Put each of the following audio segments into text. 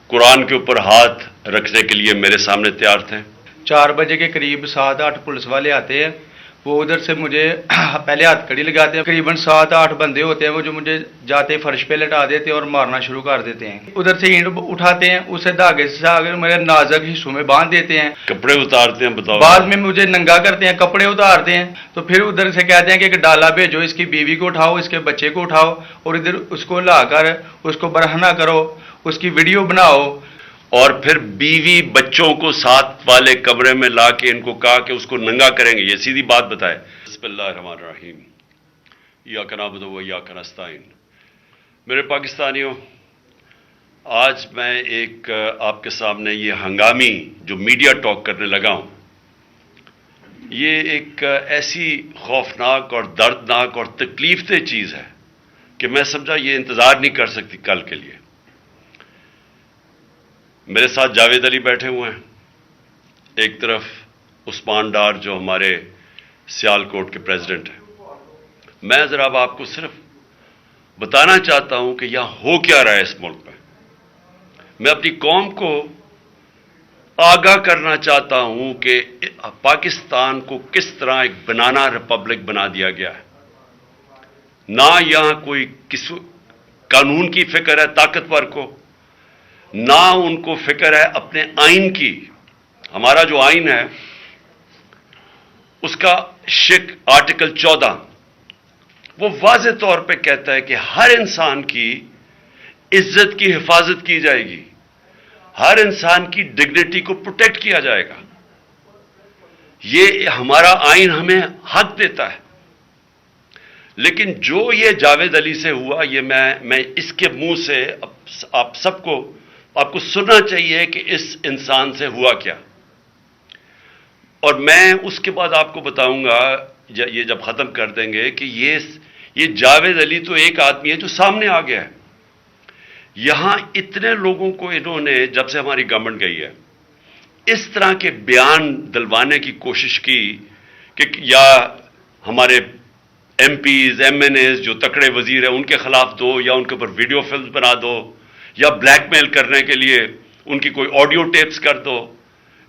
कुरान के ऊपर हाथ रखने के लिए मेरे सामने तैयार थे। 4 बजे के करीब 7-8 पुलिस वाले आते हैं। वो उधर से मुझे पहले हथकड़ी लगाते हैं। तकरीबन 7-8 बंदे होते हैं वो जो मुझे जाते फर्श पे लटा देते हैं और मारना शुरू कर देते हैं। उधर से ईंट उठाते हैं, उसे धागे से आगे मेरे नाजुक हिस्सों में बांध देते हैं। कपड़े उतारते हैं, बताओ। बाद में मुझे नंगा करते हैं, कपड़े उतारते हैं। तो फिर उधर से कहते हैं कि एक डाला भेजो, इसकी बीवी को उठाओ, इसके बच्चे को उठाओ और इधर उसको लाकर उसको बरहना करो, उसकी वीडियो बनाओ। और फिर बीवी बच्चों को साथ वाले कमरे में ला के इनको कहा कि उसको नंगा करेंगे। ये सीधी बात बताए। बिस्मिल्लाहिर्रहमानिर्रहीम, इय्याका नअबुदु व इय्याका नस्तईन। मेरे पाकिस्तानियों, आज मैं एक आपके सामने ये हंगामी जो मीडिया टॉक करने लगा हूं, ये एक ऐसी खौफनाक और दर्दनाक और तकलीफदेह चीज़ है कि मैं समझा ये इंतज़ार नहीं कर सकती कल के लिए। मेरे साथ जावेद अली बैठे हुए हैं, एक तरफ उस्मान डार जो हमारे सियालकोट के प्रेसिडेंट हैं। मैं ज़रा अब आपको सिर्फ बताना चाहता हूं कि यहां हो क्या रहा है इस मुल्क में। मैं अपनी कौम को आगाह करना चाहता हूं कि पाकिस्तान को किस तरह एक बनाना रिपब्लिक बना दिया गया है। ना यहां कोई किस कानून की फिक्र है ताकतवर को, ना उनको फिक्र है अपने आइन की। हमारा जो आइन है उसका आर्टिकल 14 वो वाज़ेह तौर पे कहता है कि हर इंसान की इज्जत की हिफाजत की जाएगी, हर इंसान की डिग्निटी को प्रोटेक्ट किया जाएगा। ये हमारा आइन हमें हक देता है। लेकिन जो ये जावेद अली से हुआ, ये मैं इसके मुंह से आप सबको आपको सुनना चाहिए कि इस इंसान से हुआ क्या। और मैं उसके बाद आपको बताऊंगा, ये जब खत्म कर देंगे, कि ये जावेद अली तो एक आदमी है जो सामने आ गया है। यहां इतने लोगों को इन्होंने, जब से हमारी गवर्नमेंट गई है, इस तरह के बयान दिलवाने की कोशिश की कि या हमारे एमपीज एमएनएज जो तकड़े वजीर हैं उनके खिलाफ दो, या उनके ऊपर वीडियो फिल्म बना दो, या ब्लैकमेल करने के लिए उनकी कोई ऑडियो टेप्स कर दो,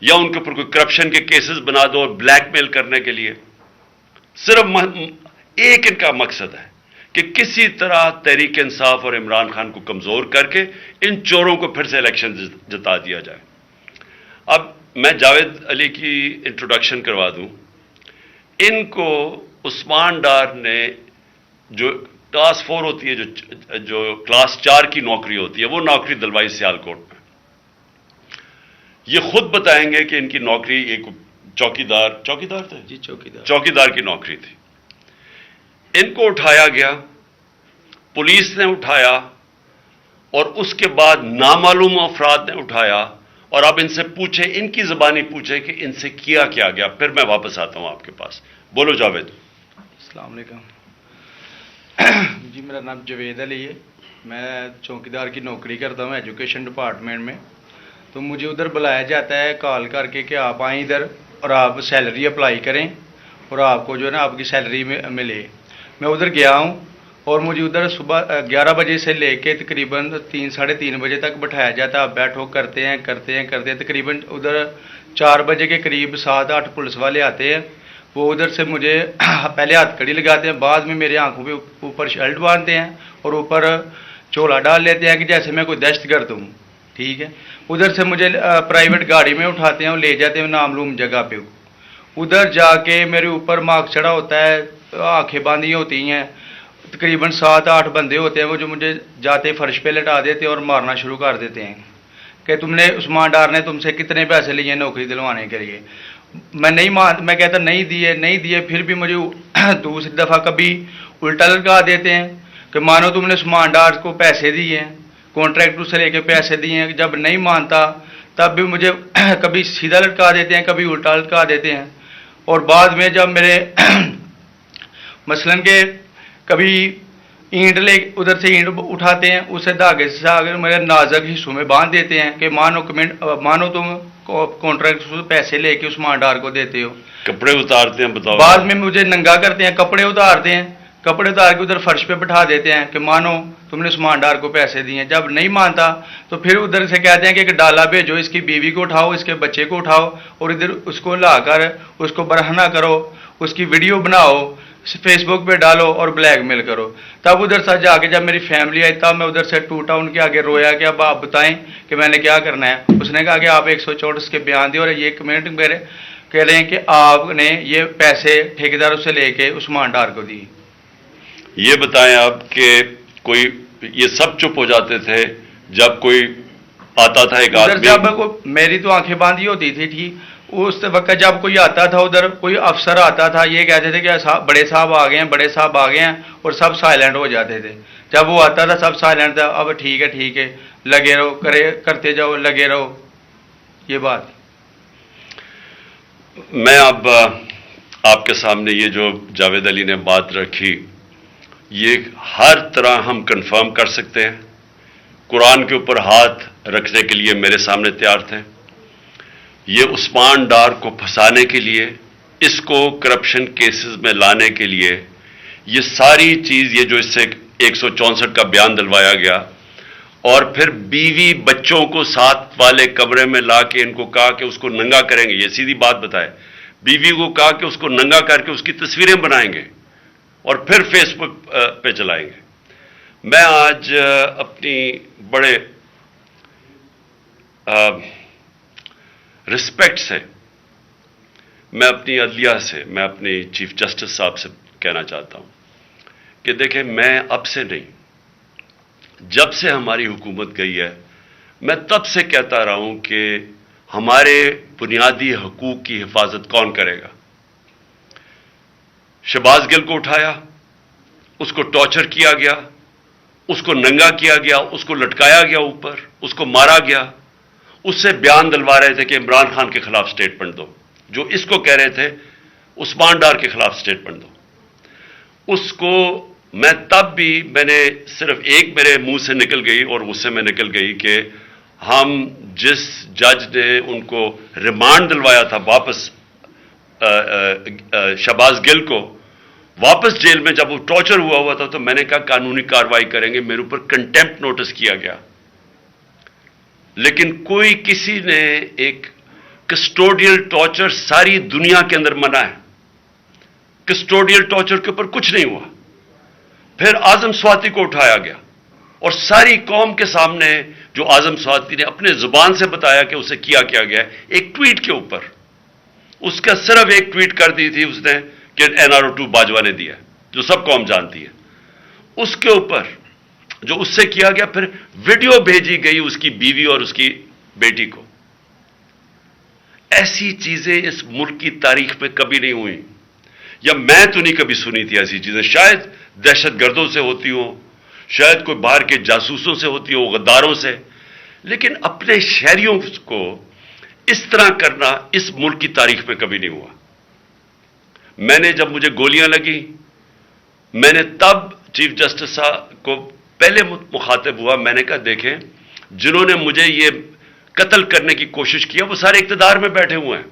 या उनके ऊपर कोई करप्शन के केसेस बना दो और ब्लैकमेल करने के लिए। सिर्फ एक इनका मकसद है कि किसी तरह तहरीक इंसाफ और इमरान खान को कमजोर करके इन चोरों को फिर से इलेक्शन जिता दिया जाए। अब मैं जावेद अली की इंट्रोडक्शन करवा दूं। इनको उस्मान डार ने, जो क्लास 4 होती है, जो क्लास 4 की नौकरी होती है, वो नौकरी दिलवाई सियालकोट में। ये खुद बताएंगे कि इनकी नौकरी एक चौकीदार थे जी, चौकीदार की नौकरी थी। इनको उठाया गया, पुलिस ने उठाया और उसके बाद नामालूम अफराद ने उठाया। और अब इनसे पूछे, इनकी ज़बानी पूछे कि इनसे किया क्या गया। फिर मैं वापस आता हूं आपके पास। बोलो जावेद। अस्सलाम वालेकुम जी, मेरा नाम जावेद अली है। मैं चौकीदार की नौकरी करता हूँ एजुकेशन डिपार्टमेंट में। तो मुझे उधर बुलाया जाता है कॉल करके कि आप आएँ इधर और आप सैलरी अप्लाई करें और आपको जो है ना आपकी सैलरी में मिले। मैं उधर गया हूँ और मुझे उधर सुबह 11 बजे से लेके तकरीबन 3-3:30 बजे तक बैठाया जाता है। आप बैठो, करते हैं। तकरीबन उधर 4 बजे के करीब 7-8 पुलिस वाले आते हैं। वो उधर से मुझे पहले हथकड़ी लगाते हैं, बाद में मेरे आंखों पे ऊपर शर्ट बांधते हैं और ऊपर चोला डाल लेते हैं कि जैसे मैं कोई दहशतगर्द हूँ। ठीक है। उधर से मुझे प्राइवेट गाड़ी में उठाते हैं और ले जाते हैं नामालूम जगह पे। उधर जाके मेरे ऊपर मार्क्स चढ़ा होता है, आंखें बांधी होती हैं। तकरीबन 7-8 बंदे होते हैं वो जो मुझे जाते फर्श पे लटा देते हैं और मारना शुरू कर देते हैं कि तुमने, उस्मान डार ने तुमसे कितने पैसे लिए नौकरी दिलवाने के लिए। मैं कहता नहीं दिए। फिर भी मुझे दूसरी दफ़ा कभी उल्टा लटका देते हैं कि मानो तुमने उस्मान डार को पैसे दिए हैं, कॉन्ट्रैक्ट से लेके पैसे दिए हैं। जब नहीं मानता तब भी मुझे कभी सीधा लटका देते हैं, कभी उल्टा लटका देते हैं। और बाद में जब मेरे मसलन के कभी ईंट ले उधर से ईंट उठाते हैं, उसे धागे से आगे मेरे नाजुक हिस्सों में बांध देते हैं कि मानो तुम कॉन्ट्रैक्ट से पैसे लेके उस्मान डार को देते हो। कपड़े उतारते हैं, बताओ। बाद में मुझे नंगा करते हैं, कपड़े उतारते हैं, کپڑے اتار کے ادھر فرش پہ بٹھا دیتے ہیں کہ مانو تم نے عثمان ڈار کو پیسے دیے. جب نہیں مانتا تو پھر ادھر سے کہتے ہیں کہ ایک ڈالا بھیجو, اس کی بیوی کو اٹھاؤ, اس کے بچے کو اٹھاؤ اور ادھر اس کو لا کر اس کو برہنہ کرو, اس کی ویڈیو بناؤ, فیس بک پہ ڈالو اور بلیک میل کرو. تب ادھر سے جا کے جب میری فیملی آئی تب میں ادھر سے ٹوٹا, ان کے آگے رویا کہ اب آپ بتائیں کہ میں نے کیا کرنا ہے. اس نے کہا کہ آپ 164 کے بیان دیں, اور یہ کمنٹ میرے کہہ رہے ہیں کہ آپ نے یہ پیسے ٹھیکیداروں سے لے کے عثمان ڈار کو دی. یہ بتائیں آپ کہ کوئی یہ سب چپ ہو جاتے تھے جب کوئی آتا تھا ایک ادھر آدمی؟ جب میری تو آنکھیں باندھی ہوتی تھی ٹھیک, اس وقت جب کوئی آتا تھا ادھر, کوئی افسر آتا تھا, یہ کہتے تھے کہ بڑے صاحب آ گئے ہیں, بڑے صاحب آ گئے ہیں, اور سب سائلنٹ ہو جاتے تھے. جب وہ آتا تھا سب سائلنٹ تھا, اب ٹھیک ہے لگے رہو, کرتے جاؤ, لگے رہو. یہ بات میں اب آپ کے سامنے یہ جو جاوید علی نے بات رکھی, یہ ہر طرح ہم کنفرم کر سکتے ہیں. قرآن کے اوپر ہاتھ رکھنے کے لیے میرے سامنے تیار تھے. یہ عثمان ڈار کو پھنسانے کے لیے, اس کو کرپشن کیسز میں لانے کے لیے, یہ ساری چیز, یہ جو اس سے 164 کا بیان دلوایا گیا, اور پھر بیوی بچوں کو ساتھ والے کمرے میں لا کے ان کو کہا کہ اس کو ننگا کریں گے. یہ سیدھی بات بتائے, بیوی کو کہا کہ اس کو ننگا کر کے اس کی تصویریں بنائیں گے اور پھر فیس بک پہ چلائیں گے. میں آج اپنی بڑے رسپیکٹ سے, میں اپنی عدلیہ سے, میں اپنی چیف جسٹس صاحب سے کہنا چاہتا ہوں کہ دیکھیں, میں اب سے نہیں, جب سے ہماری حکومت گئی ہے, میں تب سے کہتا رہا ہوں کہ ہمارے بنیادی حقوق کی حفاظت کون کرے گا. شہباز گل کو اٹھایا, اس کو ٹارچر کیا گیا, اس کو ننگا کیا گیا, اس کو لٹکایا گیا اوپر, اس کو مارا گیا. اس سے بیان دلوا رہے تھے کہ عمران خان کے خلاف سٹیٹمنٹ دو, جو اس کو کہہ رہے تھے عثمان ڈار کے خلاف سٹیٹمنٹ دو. اس کو میں تب بھی, میں نے صرف ایک میرے منہ سے نکل گئی اور غصے میں نکل گئی کہ ہم جس جج نے ان کو ریمانڈ دلوایا تھا واپس, شہباز گل کو واپس جیل میں, جب وہ ٹارچر ہوا تھا تو میں نے کہا قانونی کارروائی کریں گے. میرے اوپر کنٹیمپٹ نوٹس کیا گیا, لیکن کوئی کسی نے ایک کسٹوڈیل ٹارچر ساری دنیا کے اندر منع ہے, کسٹوڈیل ٹارچر کے اوپر کچھ نہیں ہوا. پھر اعظم سواتی کو اٹھایا گیا اور ساری قوم کے سامنے جو اعظم سواتی نے اپنے زبان سے بتایا کہ اسے کیا گیا ہے, ایک ٹویٹ کے اوپر, اس کا صرف ایک ٹویٹ کر دی تھی اس نے کہ NRO2 باجوہ نے دیا, جو سب قوم جانتی ہے. اس کے اوپر جو اس سے کیا گیا, پھر ویڈیو بھیجی گئی اس کی بیوی اور اس کی بیٹی کو. ایسی چیزیں اس ملک کی تاریخ میں کبھی نہیں ہوئی, یا میں تو نہیں کبھی سنی تھی ایسی چیزیں. شاید دہشت گردوں سے ہوتی ہوں, شاید کوئی باہر کے جاسوسوں سے ہوتی ہو, غداروں سے, لیکن اپنے شہریوں کو اس طرح کرنا اس ملک کی تاریخ میں کبھی نہیں ہوا. میں نے جب مجھے گولیاں لگی, میں نے تب چیف جسٹس صاحب کو پہلے مخاطب ہوا. میں نے کہا دیکھیں, جنہوں نے مجھے یہ قتل کرنے کی کوشش کیا وہ سارے اقتدار میں بیٹھے ہوئے ہیں.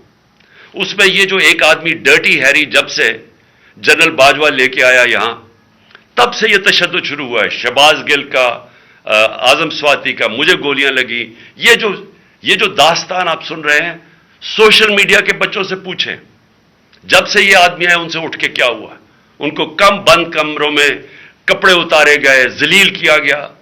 اس میں یہ جو ایک آدمی ڈرٹی ہیری جب سے جنرل باجوہ لے کے آیا یہاں, تب سے یہ تشدد شروع ہوا ہے. شہباز گل کا, اعظم سواتی کا, مجھے گولیاں لگی. یہ جو داستان آپ سن رہے ہیں, سوشل میڈیا کے بچوں سے پوچھیں, جب سے یہ آدمی آئے ان سے اٹھ کے کیا ہوا. ان کو بند کمروں میں کپڑے اتارے گئے, ذلیل کیا گیا,